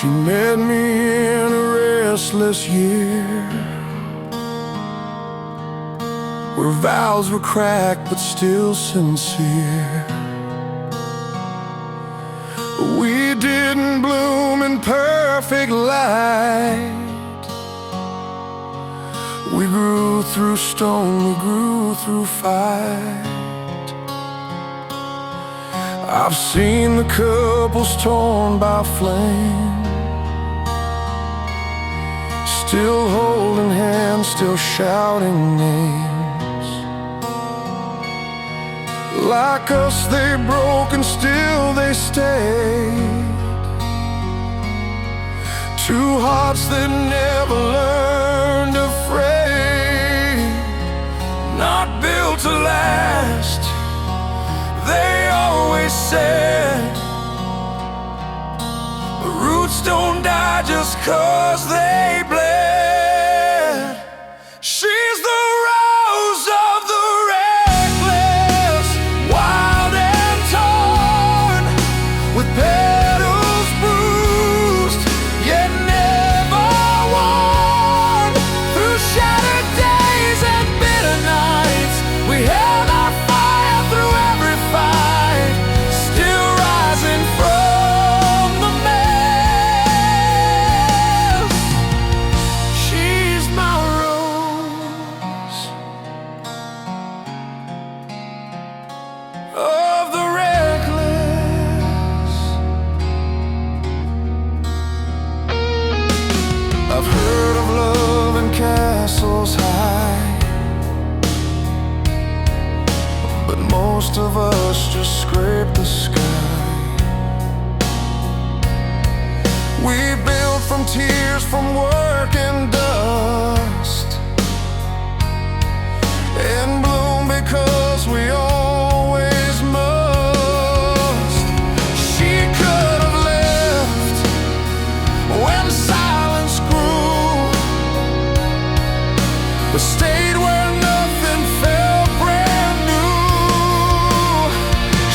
She met me in a restless year, where vows were cracked but still sincere. We didn't bloom in perfect light. We grew through stone, we grew through fight. I've seen the couples torn by flame, still holding hands, still shouting names. Like us they broke and still they stayed. Two hearts that never learned to fray, not built to last, they always said. But roots don't die just 'cause they bled. She's the rose of the reckless, wild and torn, with petals bruised, yet never worn. Through shattered days and bitter nights, we held our fire through every fight, still rising from the mess. She's my rose of the reckless. I've heard of love in castles high, but most of us just scrape the sky. We built from tears, from work and dust, and bloom because we always must. She could have left when silence grew, but stayed where nothing felt brand new.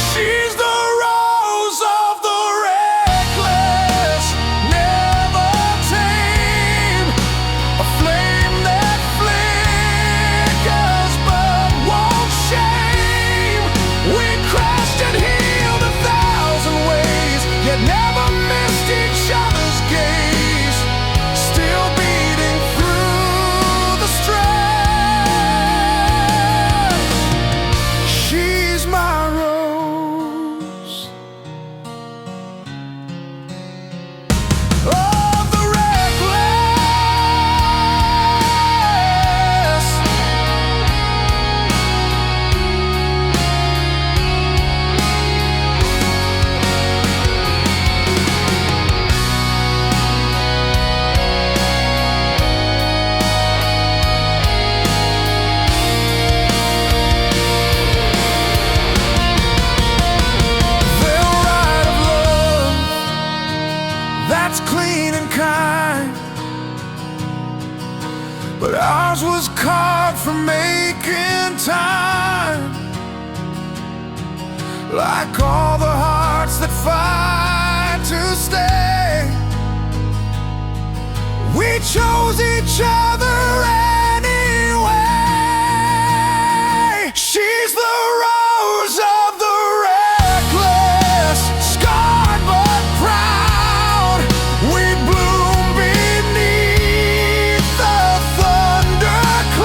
She's the rose of the reckless, never tame, a flame that flickers but won't shame. We crashed and healed 1,000 ways, yet never missed each other's gaze, still beating through the stress. She's my rose of the reckless. They'll write of love that's clean and kind, but ours was carved from making time. Like all the hearts that fight to stay, we chose each other anyway. She's the rose of the reckless, scarred but proud. We bloom beneath the thundercloud,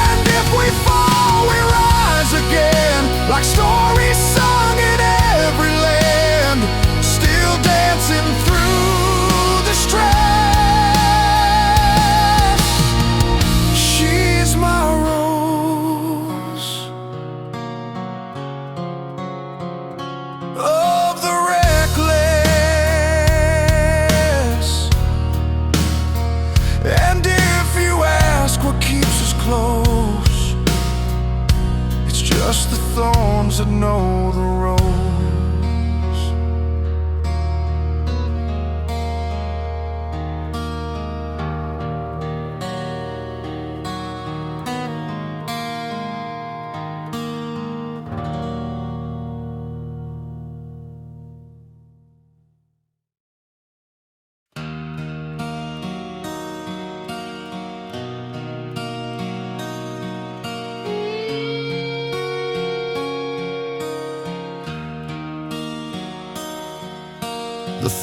and if we fall, we rise again, like stories sung in every land, still dancing through the stress. She's my rose of the reckless. And if you ask what keeps us close, it's just the thorns that know the road.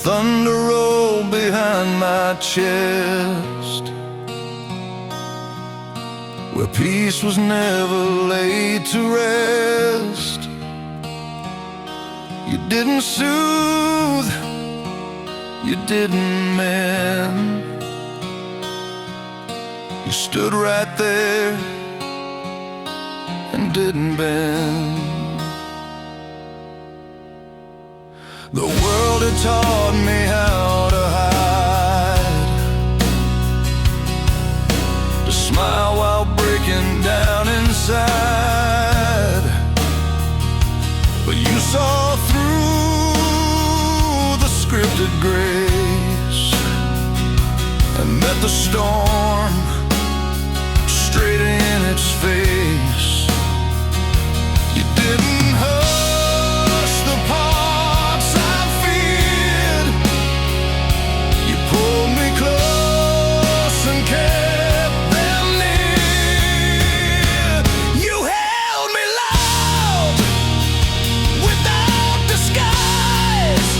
thunder rolled behind my chest, where peace was never laid to rest. You didn't soothe, you didn't mend. You stood right there and didn't bend. The world had taught me how to hide, to smile while breaking down inside. But you saw through the scripted grace and met the storm straight in its face. You didn't hush the parts I feared. You pulled me close and kept them near. You held me loud without disguise,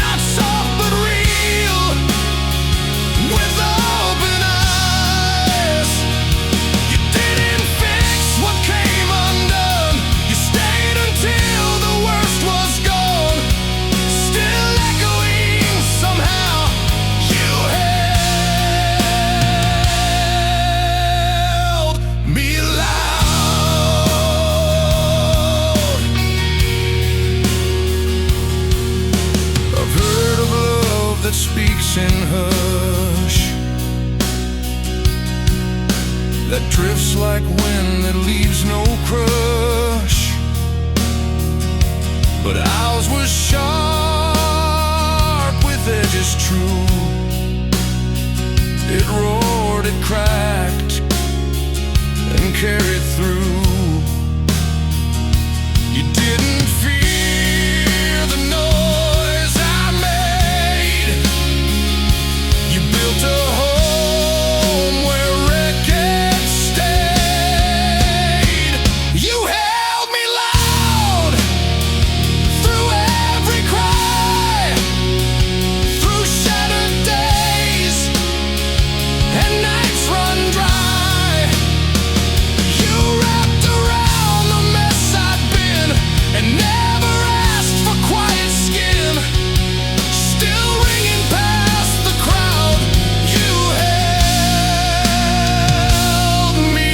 not soft but real, with open eyes. You didn't fix what came undone. You stayed until the worst was gone. Still echoing somehow, you held me loud. I've heard of love that speaks in hush, that drifts like wind that leaves no crush. But ours was sharp with edges true. It roared, it cracked, and carried through. You didn't fear the noise I made. You built a home where wreckage stayed. You held me loud through every cry, through shattered days and nights run dry. You wrapped around the mess I'd been and never asked for quiet skin. Still ringing past the crowd, you held me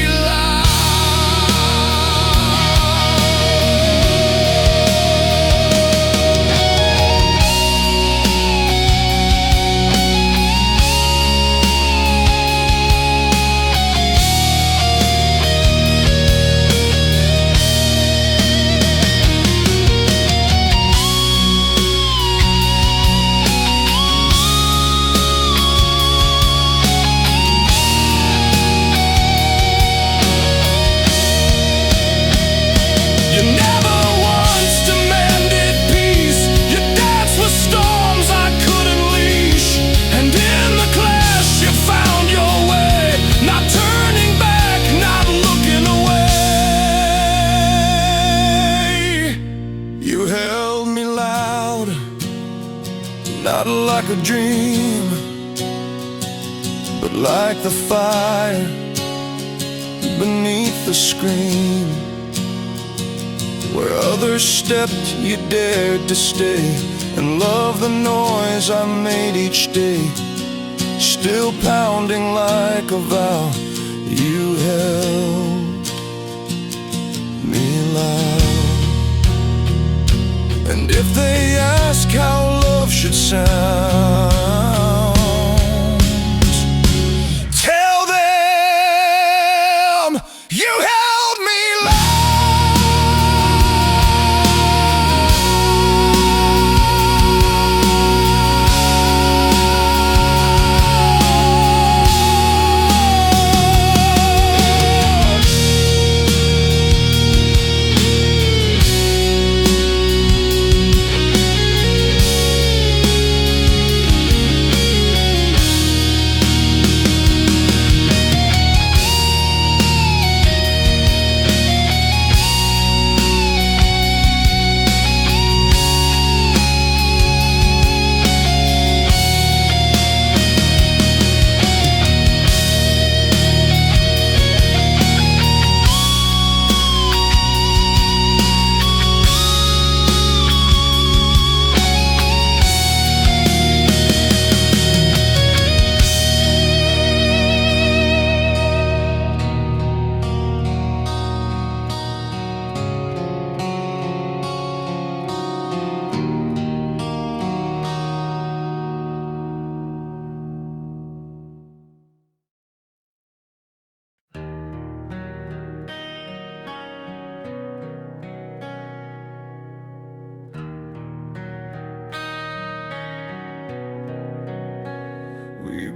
You never once demanded peace. You danced with storms I couldn't leash, and in the clash you found your way, not turning back, not looking away. You held me loud, not like a dream, but like the fire beneath the screen. Where others stepped, you dared to stay and love the noise I made each day. Still pounding like a vow, you held me loud. And if they ask how love should sound, tell them you held me loud.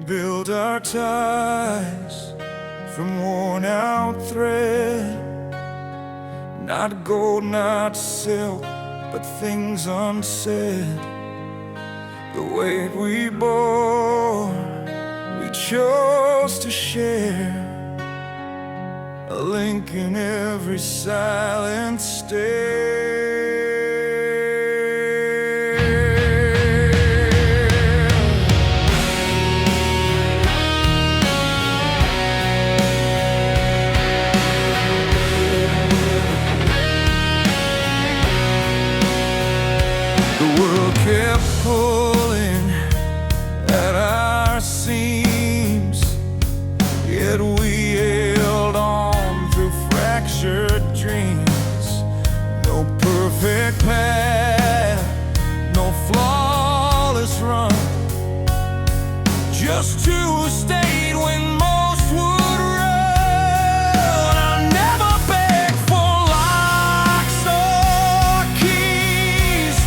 build our ties from worn out thread, not gold, not silk, but things unsaid. The weight we bore, we chose to share, a link in every silent stare. The world kept pulling at our seams, yet we held on through fractured dreams. No perfect path, no flawless run, just two who stayed when most would run. I never begged for locks or keys,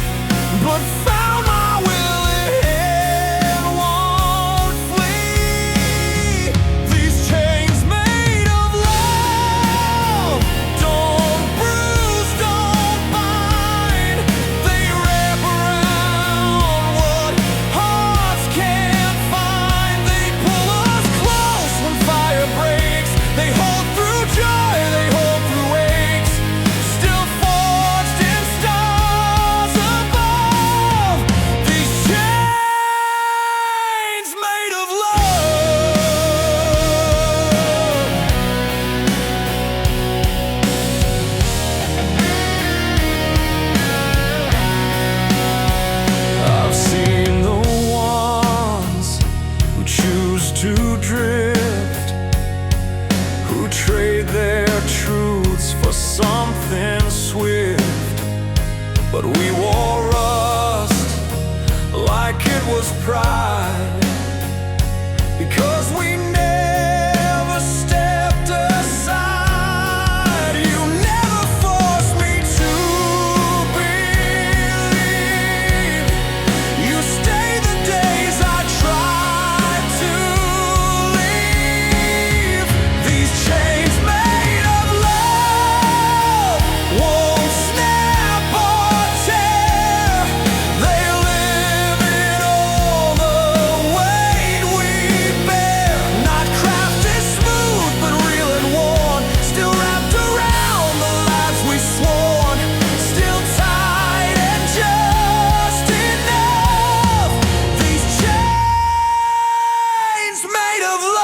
but found my will and won't flee. These chains made of love don't bruise, don't bind. They wrap around what hearts can't find. They pull us close when fire breaks. They hold through joy, they hold through aches, still forged in stars above. These chains made of love. I've seen the ones who choose to drift, who trade their truths for something swift. But we wore rust like it was pride, because we never stepped aside. You never forced me to believe. You stay the days I tried to leave. These chains made of love won't snap or tear. They live in all the weight we bear. Not crafted smooth, but real and worn, still wrapped around the lives we sworn, still tied and just enough. These chains made of love.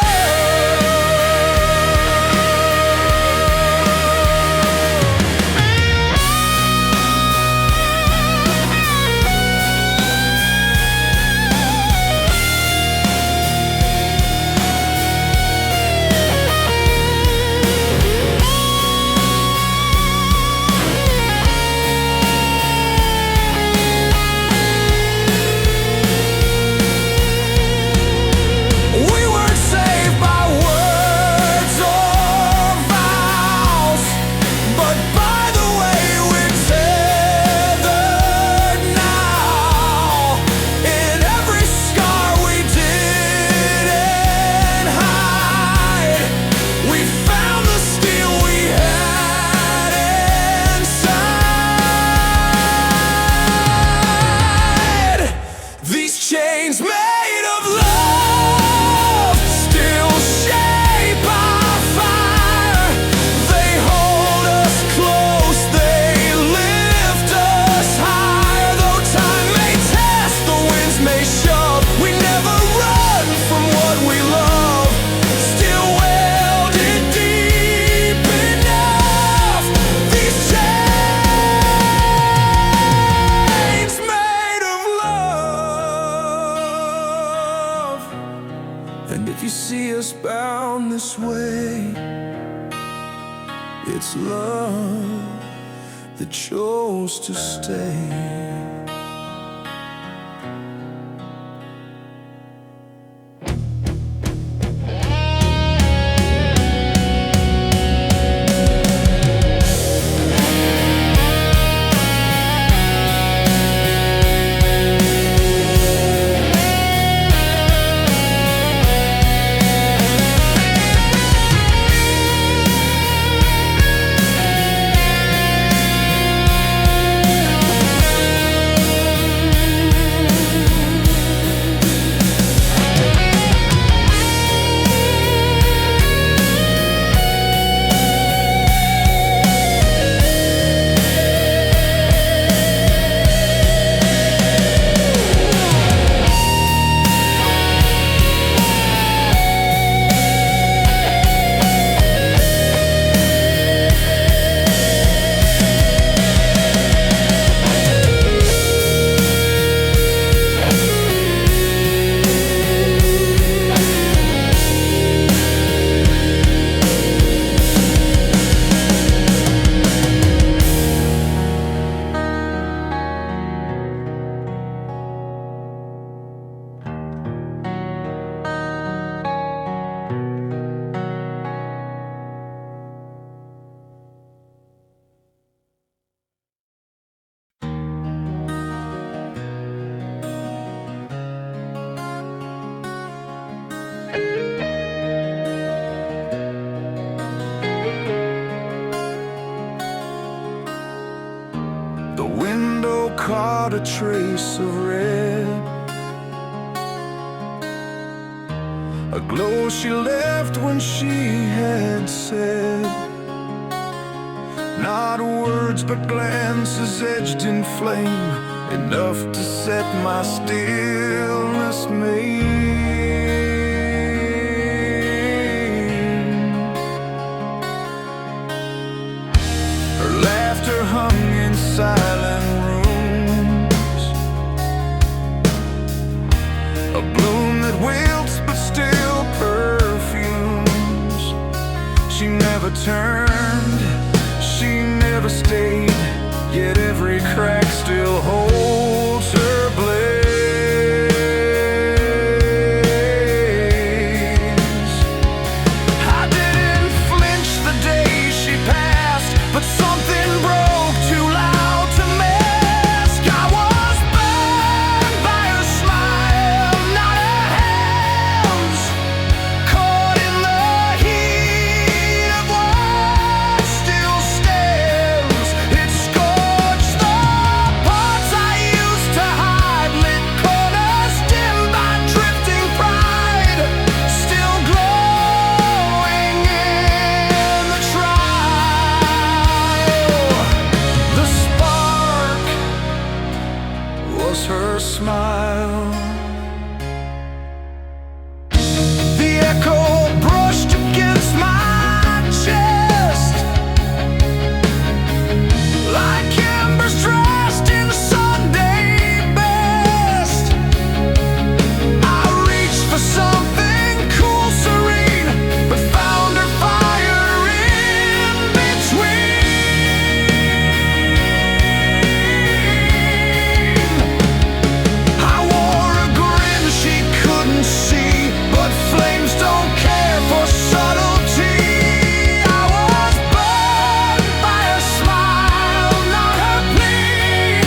We weren't saved by words or vows, but by the way we're tethered now. In every scar we didn't hide, we found the steel we had inside. These chains made of love still shape our fire. They hold us close, they lift us higher. Though time may test, the winds may shove, we never run from what we love. Still welded deep enough. These chains made of love. And if you see us bound this way, it's love that chose to stay. trace of red, a glow she left when she had said not words but glances etched in flame, enough to set my stillness main. Her laughter hung in silent rooms, a bloom that wilts but still perfumes. She never turned, she never stayed, yet every crack still holds her blaze. I didn't flinch the day she passed, but something broke too loud to mask. I was burned by her smile, not her hands, caught in the heat of what still stands. It scorched the parts I used to hide, lit corners dim by drifting pride, still glowing in the trial. The spark was her smile. The echo brushed against my chest like embers dressed in Sunday best. I reached for something cool, serene, but found her fire in between. I wore a grin she couldn't see, but flames don't care for subtlety. I was burned by her smile, not her plea,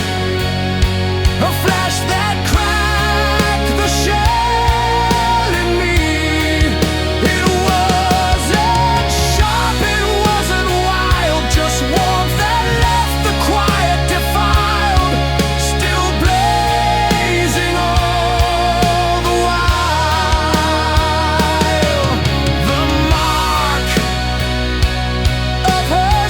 a flash that cracked the shell in me. It wasn't sharp, it wasn't wild, just warmth that left the quiet defiled, still blazing all the while. The mark of her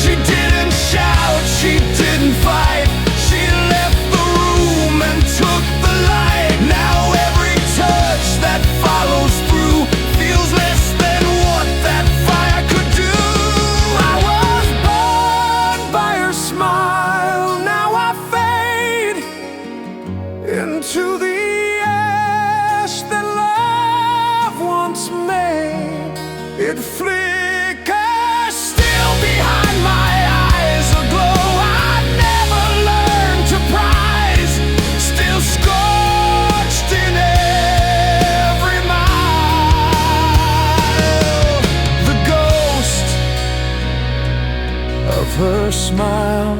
She didn't shout, she didn't fight, she left the room and took the light. Now every touch that follows through feels less than what that fire could do. I was burned by her smile, now I fade into the ash that love once made. It flickers still behind my eyes, a glow I never learned to prize, still scorched in every mile. The ghost of her smile,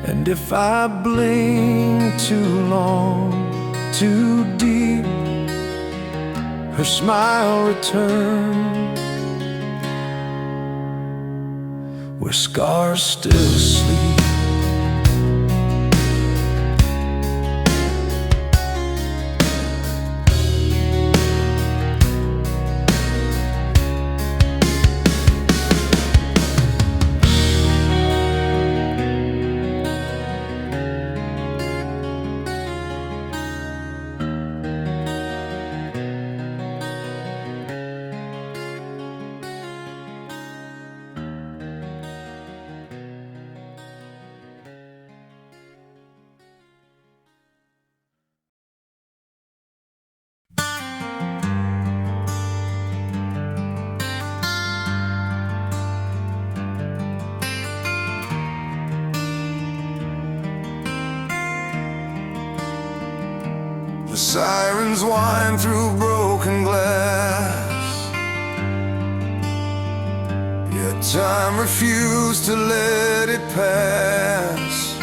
and if I blink too long, too deep, her smile returns, where scars still sleep. The sirens whine through broken glass, yet time refused to let it pass.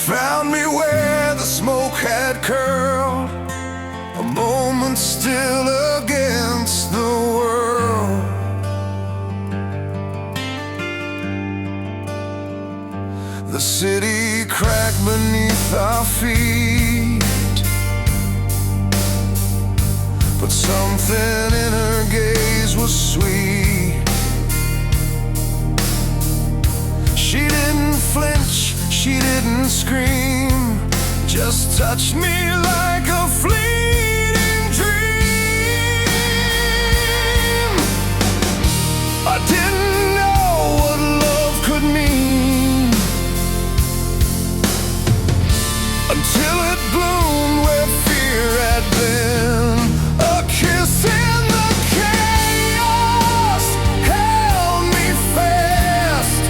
Found me where the smoke had curled, a moment still against the world. The city cracked beneath our feet, but something in her gaze was sweet. She didn't flinch, she didn't scream, just touched me like a fleeting dream. I didn't know what love could mean until it bloomed where fear had been. A kiss in the chaos held me fast,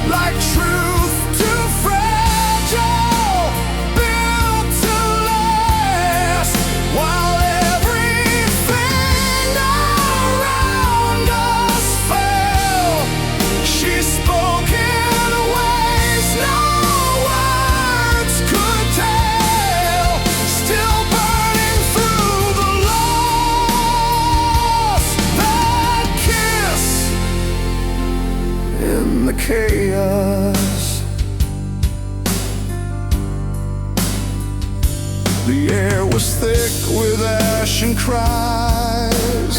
like truth too fragile, built to last. While everything around us fell, she spoke in ways no words could tell, still burning through the loss. That kiss in the chaos. The air was thick with ash and cries,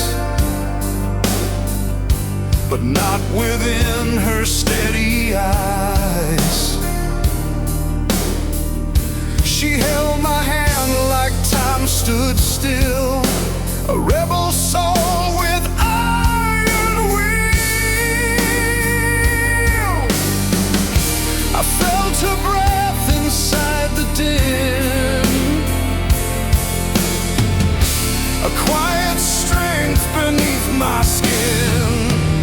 but not within her steady eyes. She held my hand like time stood still, a rebel soul with iron will. I felt her breath inside the dim, a quiet strength beneath my skin.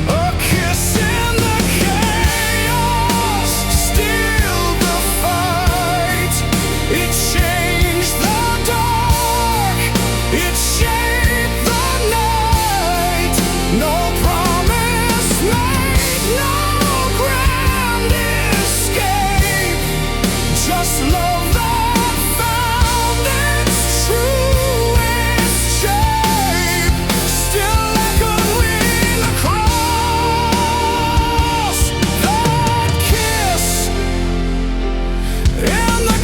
A kiss in the chaos stilled the fight. It changed the dark, it shaped the night. No promise made, no grand escape, just love that found its truest shape. Still echoing across that kiss in the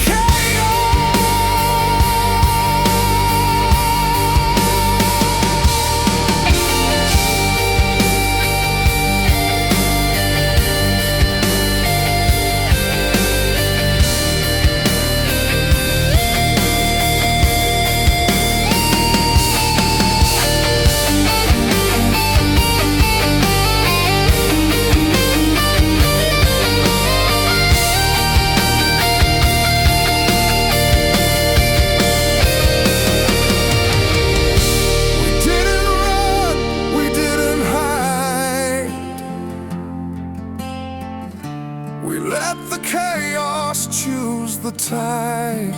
we let the chaos choose the tide,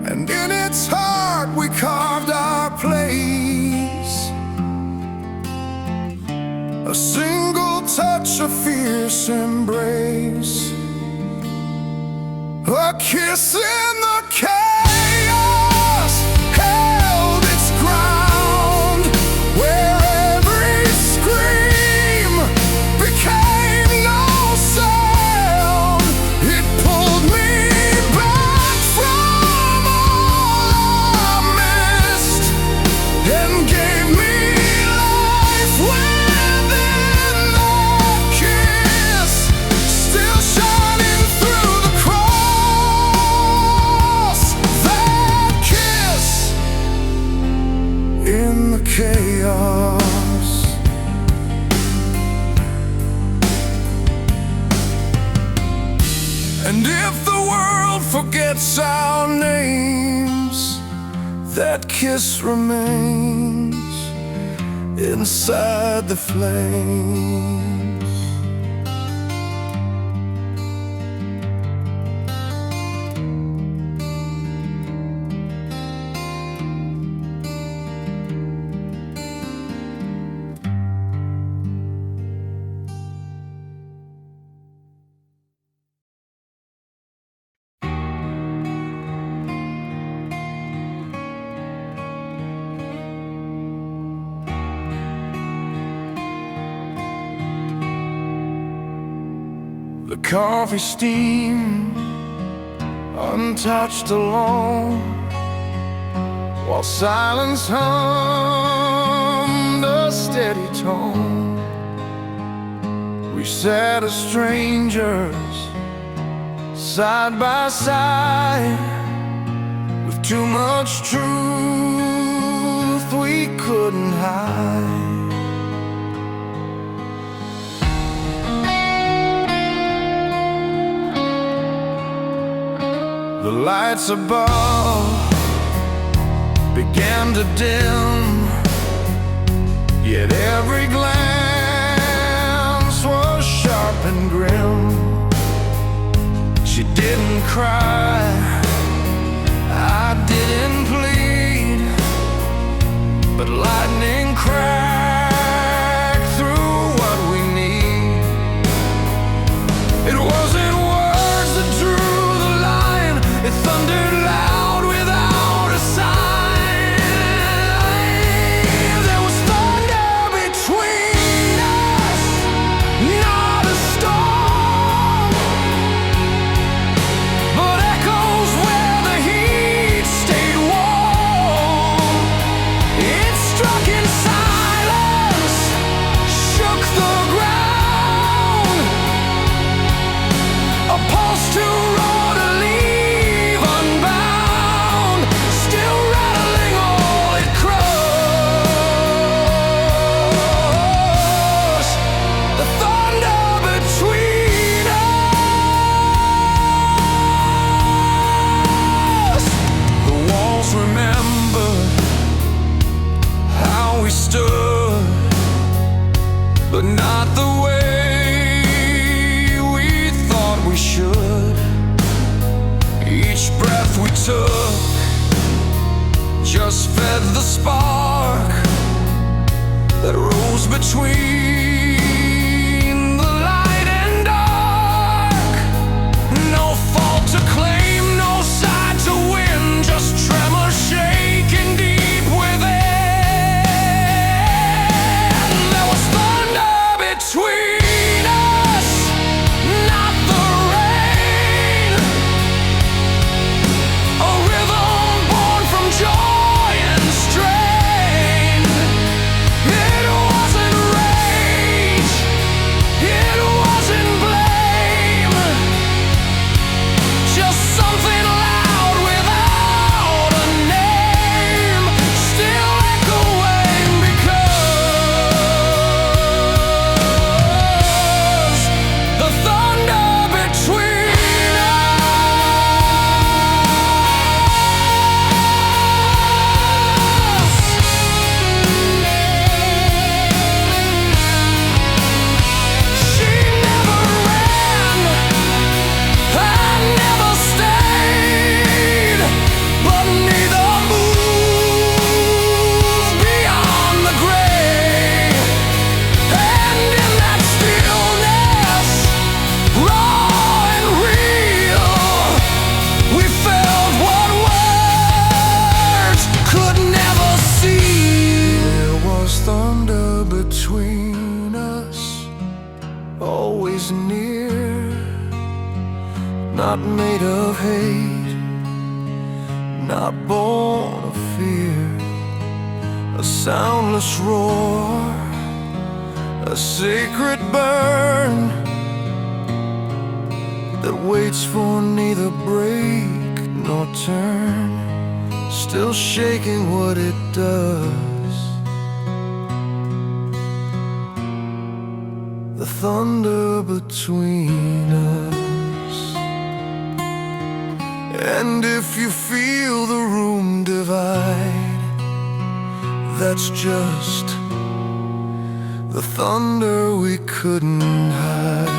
and in its heart we carved our place. A single touch, a fierce embrace, a kiss in the chaos held its ground, where every scream became no sound. It pulled me back from all I missed and gave me life within that kiss, still shining through the cross. That kiss in the chaos. And if the world forgets our names, that kiss remains inside the flame. Coffee steam, untouched, alone, while silence hummed a steady tone. We sat as strangers, side by side, with too much truth we couldn't hide. The lights above began to dim, yet every glance was sharp and grim. She didn't cry, I didn't plead, but lightning cracked through what we need. It wasn't words that drew the line, it thundered loud without a sign. There was thunder between us, not a storm, but echoes where the heat stayed warm. It struck in silence, shook the ground, a pulse to roar to leave unbound, still rattling all it crushed. The thunder between us. The walls remembered how we stood, but not the way we thought we should. Each breath we took just fed the spark that rose between the light and dark. No fault to claim, no side to win, just tremor shaking deep within. There was thunder between us, not the rain, a rhythm born from joy and strain. It wasn't rage, it wasn't blame, just something loud without a name, still echoing because the thunder between us. She never ran, I never stayed, but neither moved beyond the gray. And in that stillness, raw and real, we felt what words could never see. There was thunder between us, always near, not made of hate, not born of fear. A soundless roar, a sacred burn that waits for neither break nor turn, still shaking what it does. The thunder between us. And if you feel the room divide, that's just the thunder we couldn't hide.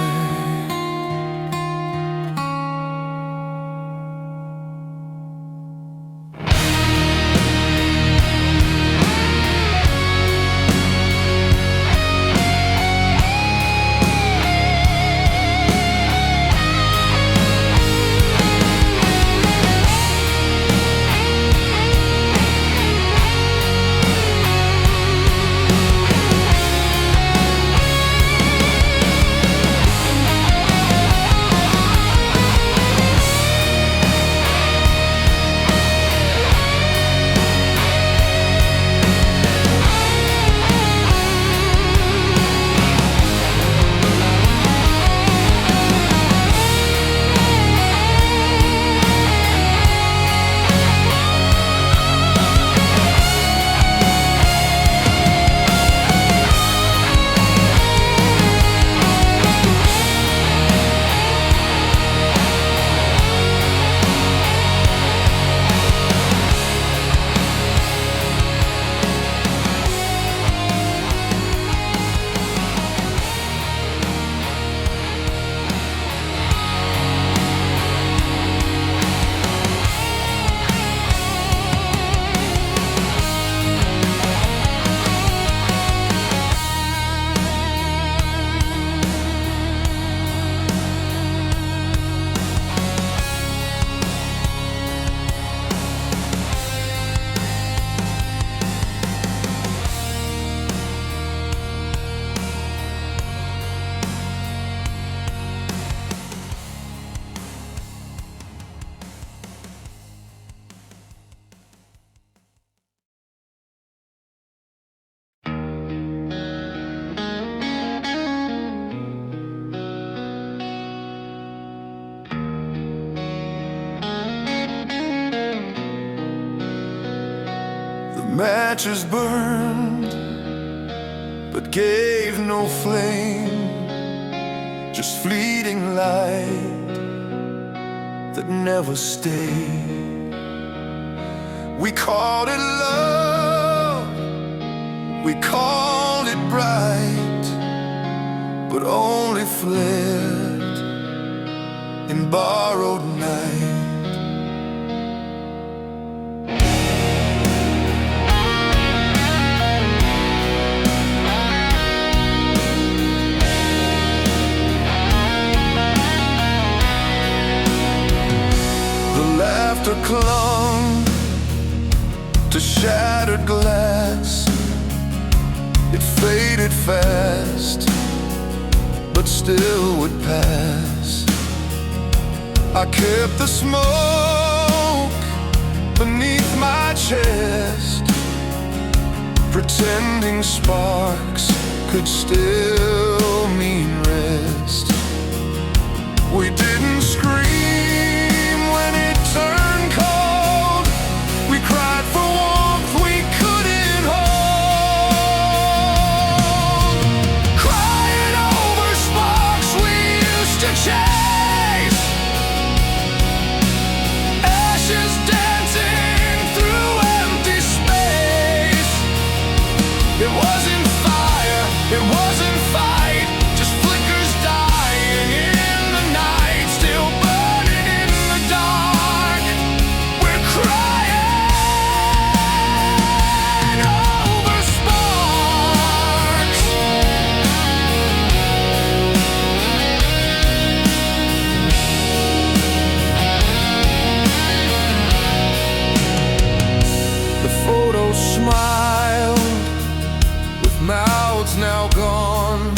Matches burned, but gave no flame, just fleeting light that never stayed. We called it love, we called it bright, but only fled in borrowed night. Laughter clung to shattered glass. It faded fast, but still would pass. I kept the smoke beneath my chest, pretending sparks could still mean rest. We didn't scream when it turned cold. We cried for warmth we couldn't hold. Crying over sparks we used to chase, ashes dancing through empty space. It wasn't fire, it wasn't fight, just flickers dying in the night, still burning in the dark. We're crying over sparks. The photos smiled with mouths now gone,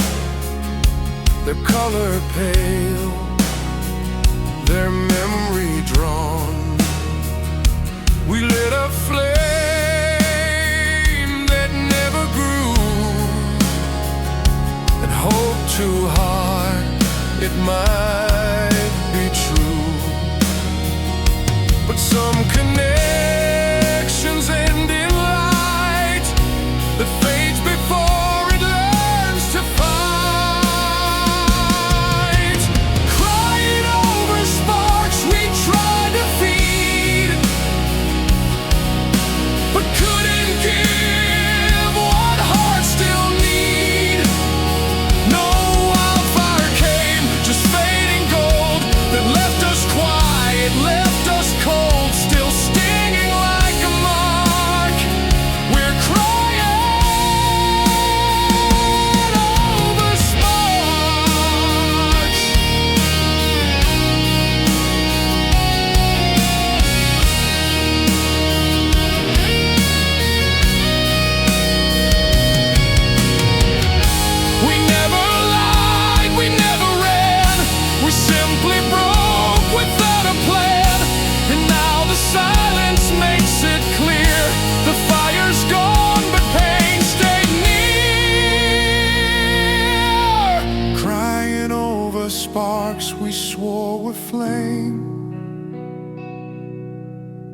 their color pale, their memory drawn. We lit a flame that never grew, and hoped too hard it might be true. But some connections end in light that fades before it learns to fight. Crying over sparks we tried to feed, but couldn't give what hearts still need. No wildfire came, just fading gold that left us quiet, left us cold, still stinging like a mark. We're crying over sparks. We never lied, we never ran, we simply broke without a plan. And now the silence makes it clear, the fire's gone but pain stayed near. Crying over sparks we swore were flame,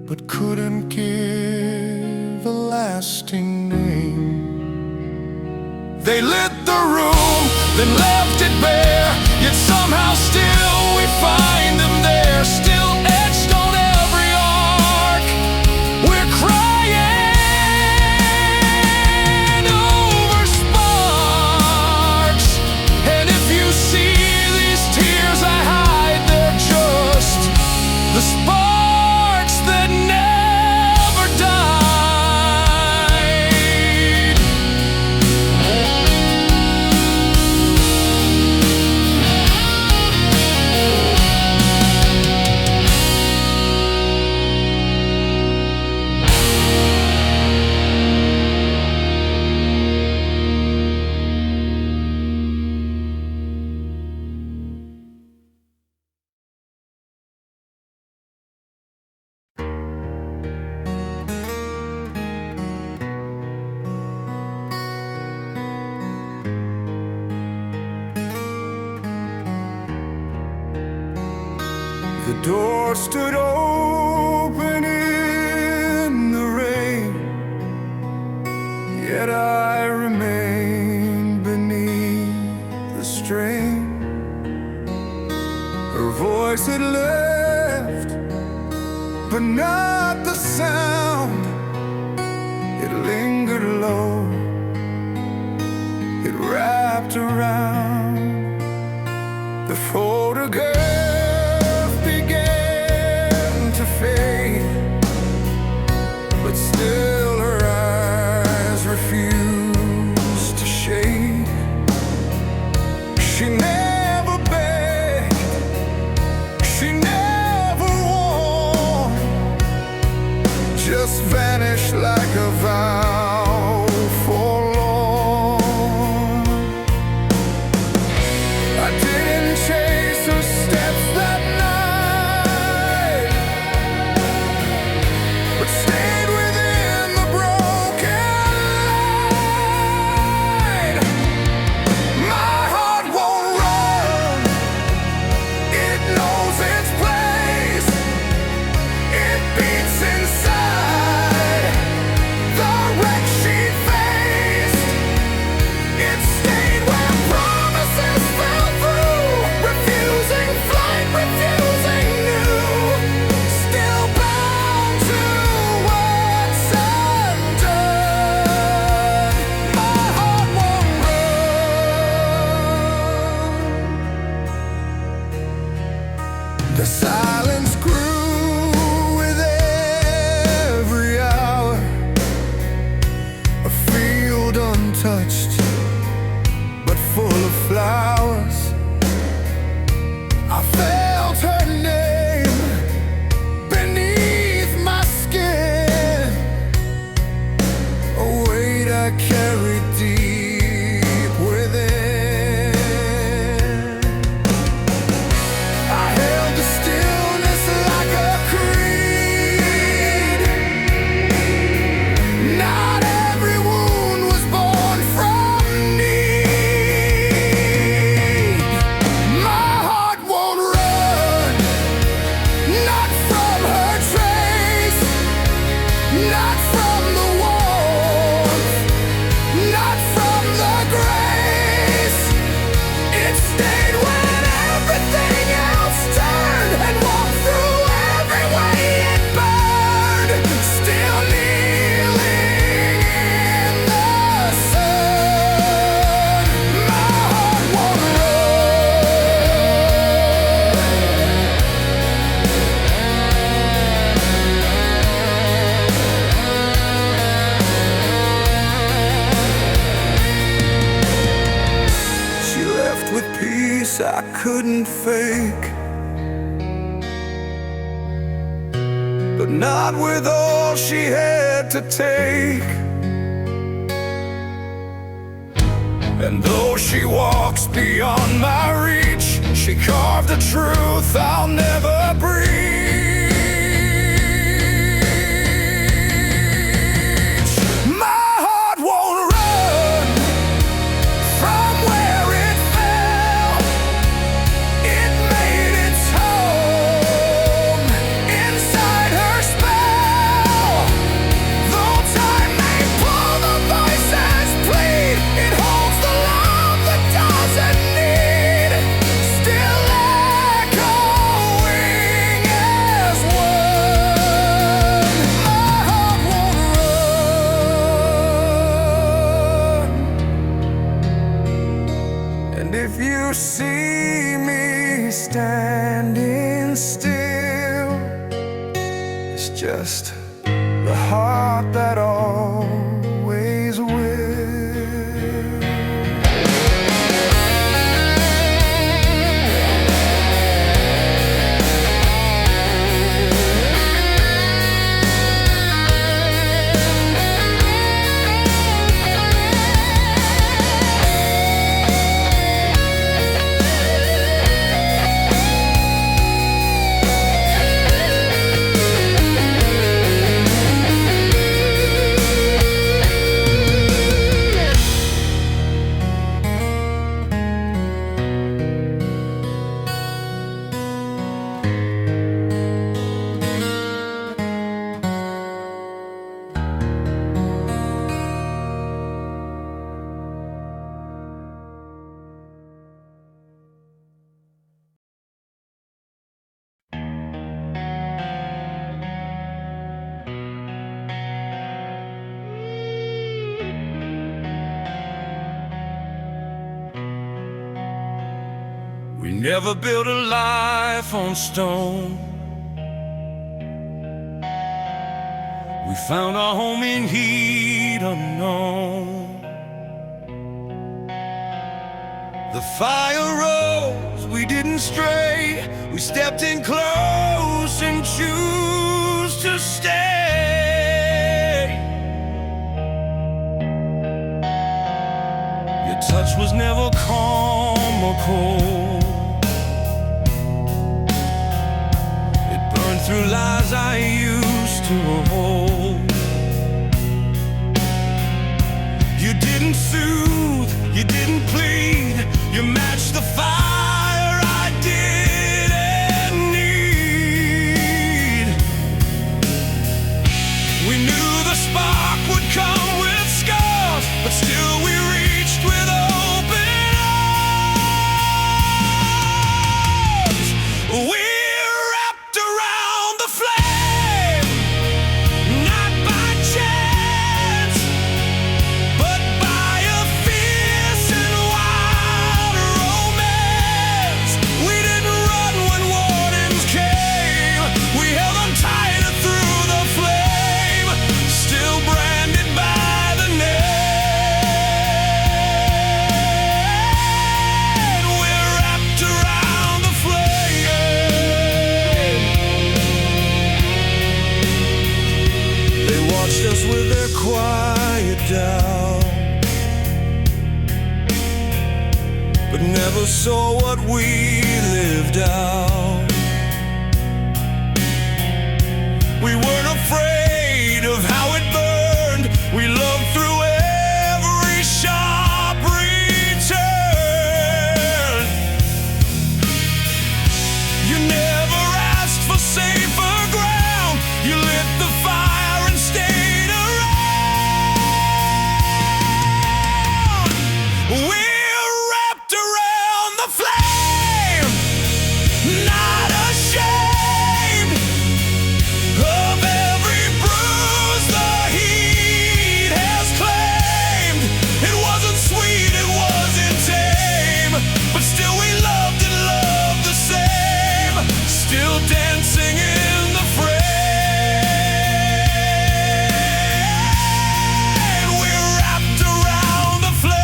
but couldn't give a lasting name. They lit the room, then left it bare, yet somehow still we find them there, still etched on every arc. We're crying over sparks. And if you see these tears I hide, they're just the sparks that never died. The door stood open in the rain, voice it left, but not the sound. It lingered low, it wrapped around. The photograph began to fade, but still her eyes refused to shade. She never begged, she never warned, just vanished like a vow forlorn. I didn't chase her steps that night, but stayed within the broken light. My heart won't run, it knows its place. It beats inside the wreck she faced. It stayed where promises fell through, refusing flight, refusing new. Still bound to what's undone. My heart won't run. The silence grew with every hour, a field untouched but full of flowers. I felt her name beneath my skin, a weight I carried deep within. I held the stillness like a creed. Not every wound was born from need. My heart won't run, not from her trace, not from the warmth, not from the grace. It stayed when everything else turned, and walked through every way it burned. Still kneeling in the sun. My heart won't run. She left with peace I couldn't fake, but not with all she had to take. And though she walks beyond my reach, she carved a truth I'll never breach. My heart won't run from where it fell. It made its home inside her spell. Though time may pull the voices plead, it holds the love that doesn't need. Still echoing as one. My heart won't run. And if you see me standing still, it's just the heart that always will. never built a life on stone. We found our home in heat unknown. The fire rose, we didn't stray. We stepped in close and choose to stay. Your touch was never calm or cold. It burned through lies I used to hold. You didn't soothe, you didn't plead. You matched the fire I didn't need. We knew the spark would come with scars, but still we reached with open arms. We're wrapped around the flame, not by chance, but by a fierce and wild romance. We didn't run when warnings came. We held on tighter through the flame, still branded by the name. We're wrapped around the flame. They watched us with their quiet doubt, but never saw what we lived out. We weren't afraid of how it burned. We loved through every sharp return. You never asked for safer ground. You lit the fire and stayed around. We're wrapped around the flame, not ashamed of every bruise the heat has claimed. It wasn't sweet, it wasn't tame, but still we loved and loved the same. Still dancing in the frame. We're wrapped around the flame.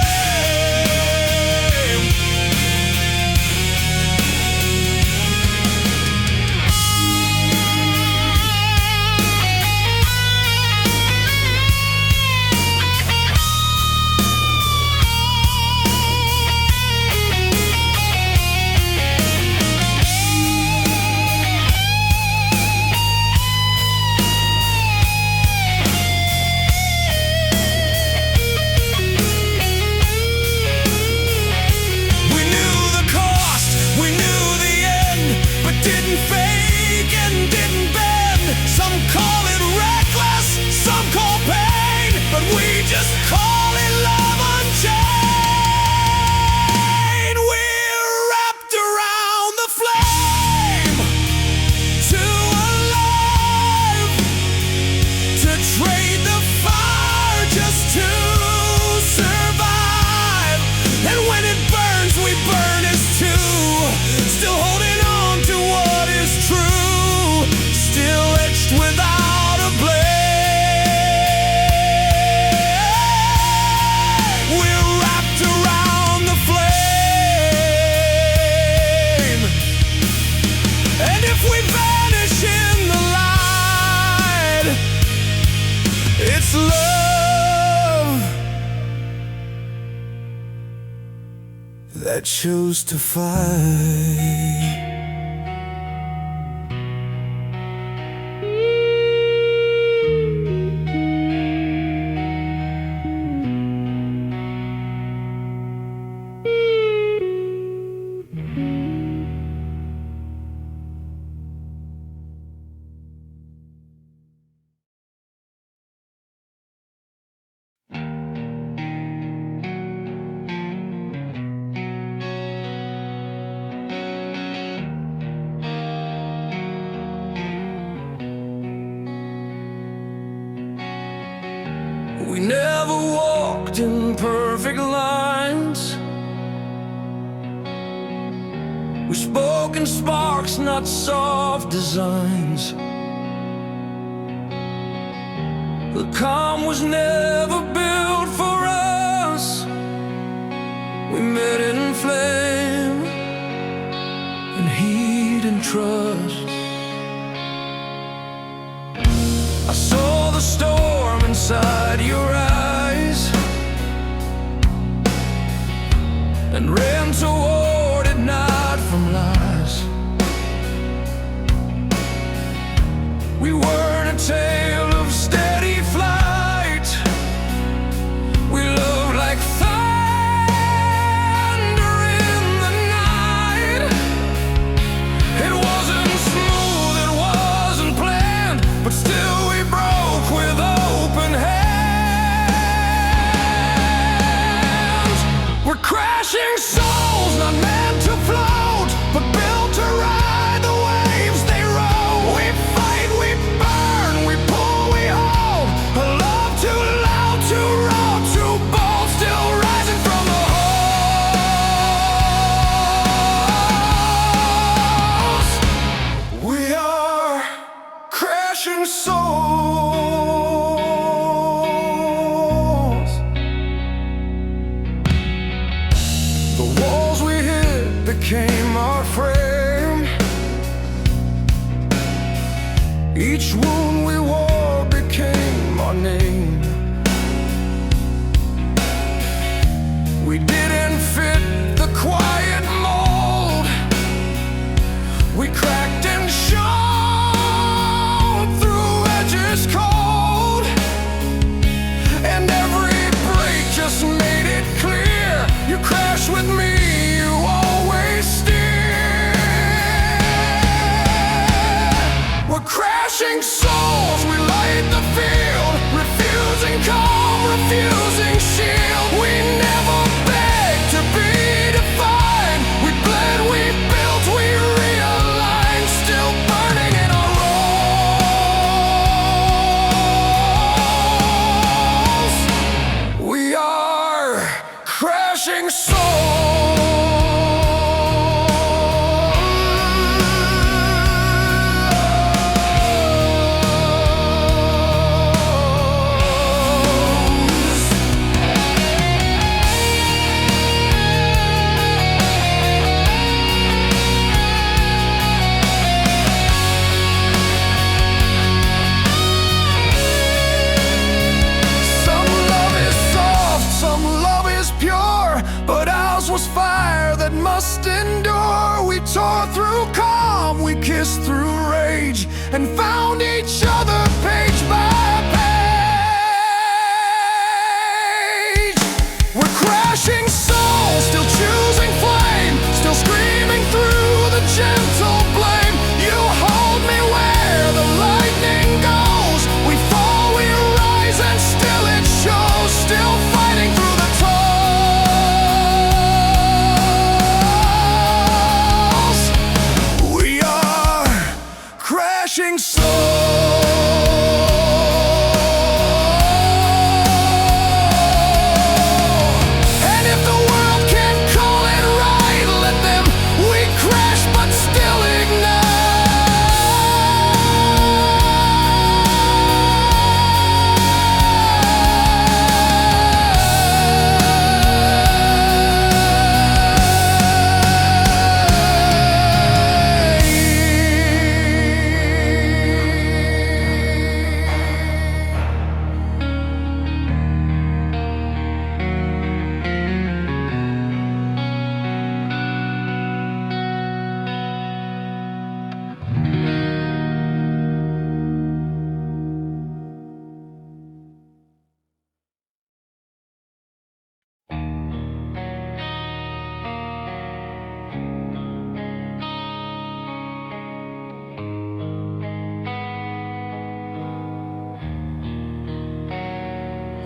We knew the cost, we knew the end, but didn't fake and didn't bend. Some call it reckless, some call pain, but we just call it love unchained. We're wrapped around the flame, too alive to trade the fire just to survive. And when it burns, we burn as two, still holding on to what is true, still etched without a blame. We're wrapped around the flame, and if we vanish in the light, it's love that chose to fight. We never walked in perfect lines. We sparks, not soft designs. The calm was never built for us. We met in flame, in heat and trust. I saw the storm inside your eyes and ran toward it, not from lies. We weren't a tale of steady flight. We loved like thunder in the night. It wasn't smooth, it wasn't planned, but still we broke with open hands. We're crashing souls, not meant to float, but built to ride the waves they roll. We fight, we burn, we pull, we hold. A love too loud, too raw, too bold, still rising from the holes. We are crashing souls. The walls we hit became our frame. Each wound we wore became our name. We didn't fit the quiet mold. We cracked and shone through edges cold, and every break just made it clear. You crash with me, you always steer. We're crashing souls, we light the field, refusing calm, refusing shield. We never begged to be defined. We bled, we built, we realigned, still burning in our roles. We are crashing souls. Some love is soft, some love is pure, but ours was fire that must endure. We tore through calm, we kissed through rage, and found each other page by page. We're crashing souls, still choosing flame, still screaming through the gentle blame. You hold me where the lightning goes. We fall, we rise, and still it shows. Still fighting through the tolls. We are crashing souls. And if the world can't call it right, let them. We crash but still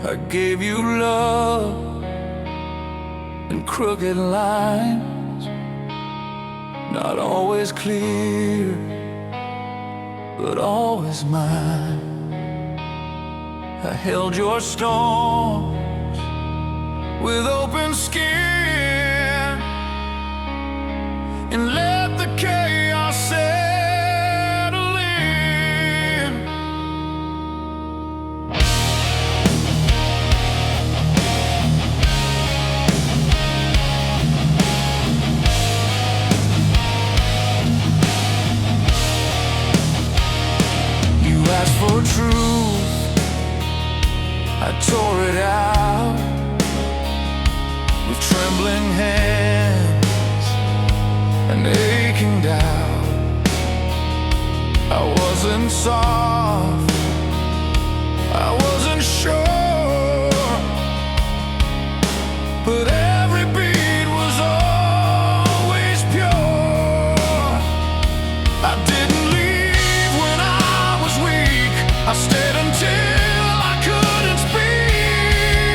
I gave you love and crooked lines, not always clear, but always mine. I held your storms with open skin and let the chaos for truth, I tore it out with trembling hands and aching doubt. I wasn't soft, I wasn't sure, but every beat was always pure. I didn't leave when I was weak, I stayed until I couldn't speak.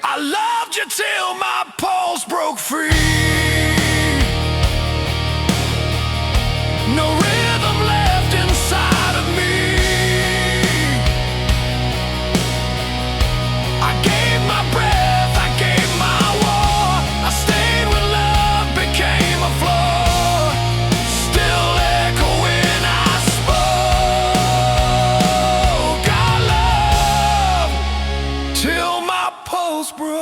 I loved you till my pulse broke free. No rhythm left inside of me. I gave my breath, I gave my war. I stayed when love became a flaw. Still echoing I spoke. I loved till my pulse broke.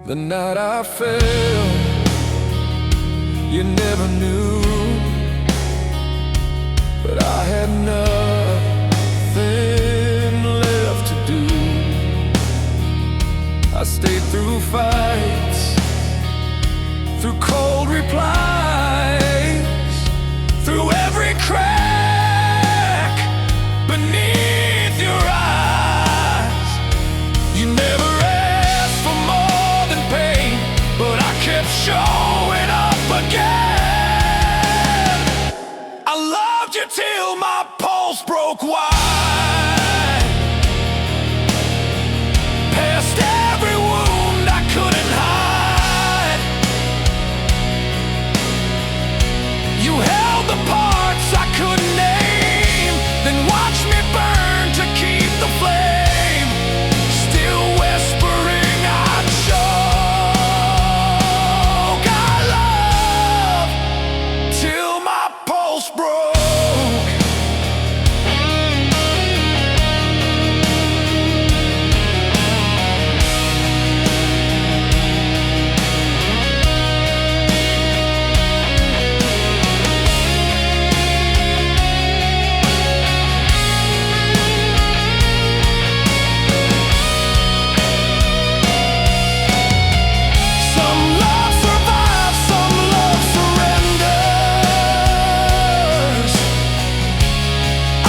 The night I fell, you never knew, but I had nothing left to do. I stayed through fights, through cold replies, through every crack beneath your eyes. You never asked for more than pain, but I kept showing up again. I loved you till my pulse broke wide, past every wound I couldn't hide. You held the parts I couldn't name, then watched me burn to keep the flame. Still whispering I'd choke. I love till my pulse broke. Some love survives, some love surrenders.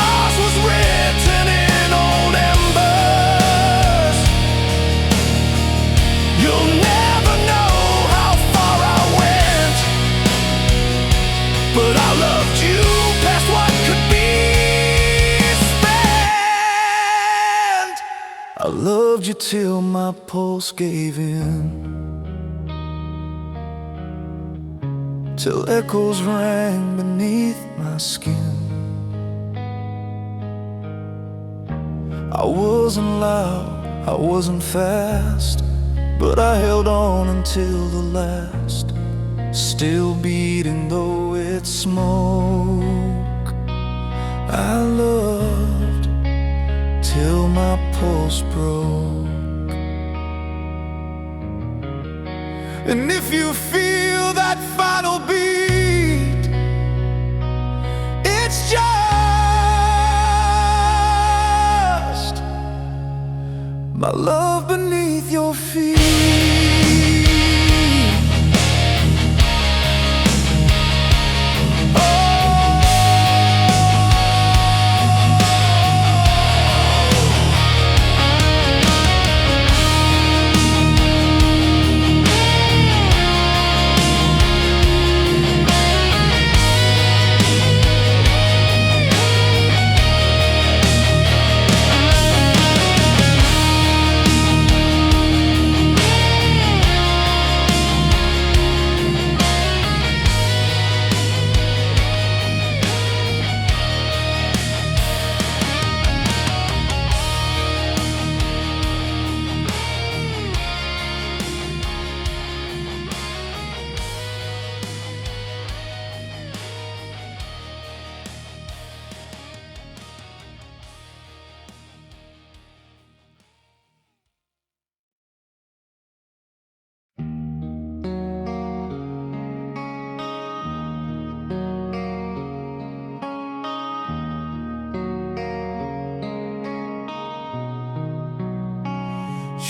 Ours was written in old embers. You'll never know how far I went, but I loved you past what could be spent. I loved you till my pulse gave in, till echoes rang beneath my skin. I wasn't loud, I wasn't fast, but I held on until the last. Still beating though it's smoke. I loved till my pulse broke. And if you feel that final beat, it's just my love beneath your feet.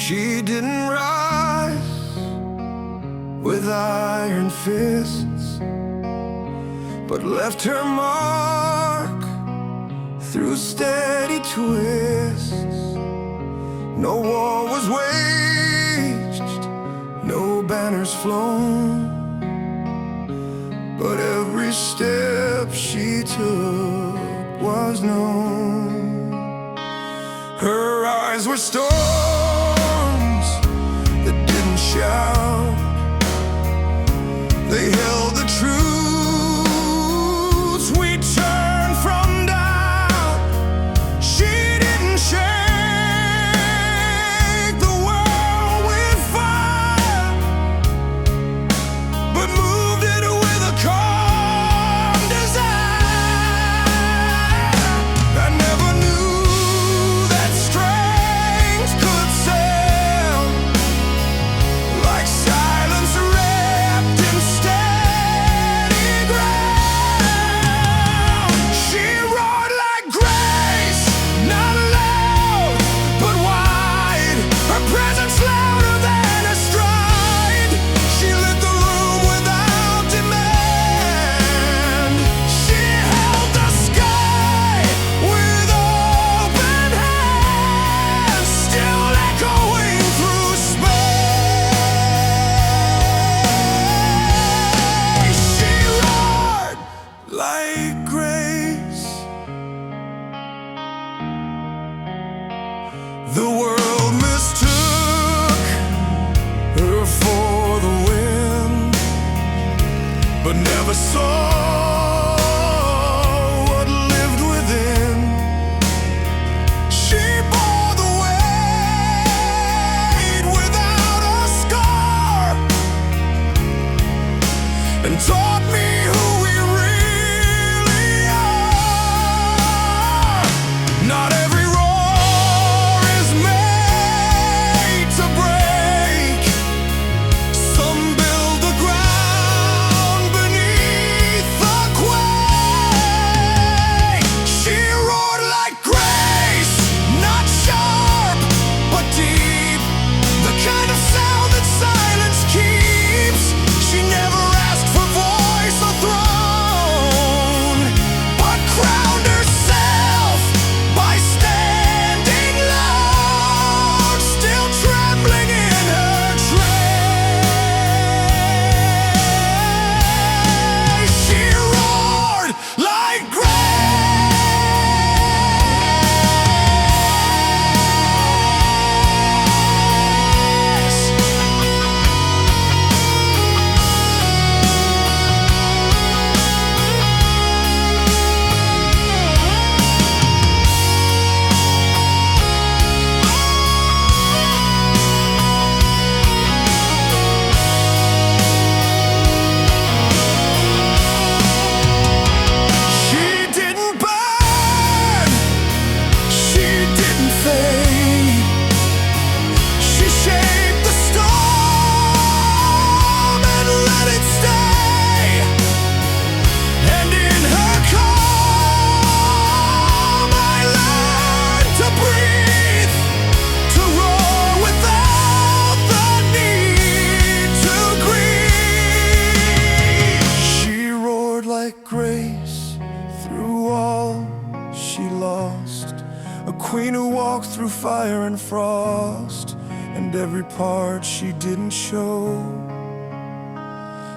She didn't rise with iron fists, but left her mark through steady twists. No war was waged, no banners flown, but every step she took was known. Her eyes were storms that didn't shout. They held the truths we turned from doubt. She didn't shake the world with fire, but moved it with a calm desire. I never knew that strength could sound like silence wrapped in steady ground. She roared like grace, not loud but wide. Her presence louder than her stride. She lit the room without demand. She held the sky with open hands, still echoing through space. She roared like grace. The world mistook her for the wind, but never saw what lived within. She bore the weight without a scar, and taught me who we really are. Not every roar is made to break. Some build the ground beneath the quake. She roared like grace, not sharp but deep, the kind of sound that silence keeps. She never asked for voice or throne, but crowned herself by standing loud, still trembling in her trace. She roared like grace. She didn't burn, she didn't fade. She shaped the storm and let it stay. And in her calm I learned to breathe, to roar without the need to grieve. She roared like grace through all she lost, a queen who walked through fire and frost, and every part she didn't show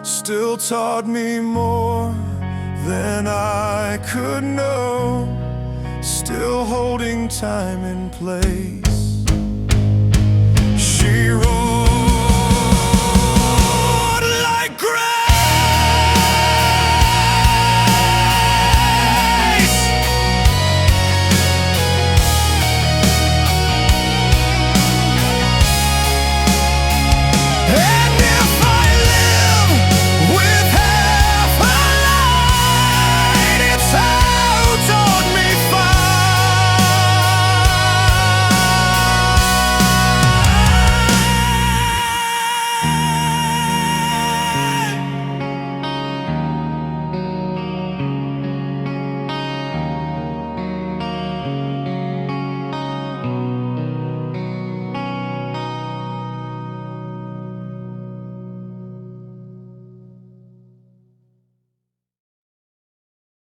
still taught me more than I could know, still holding time and place. She roared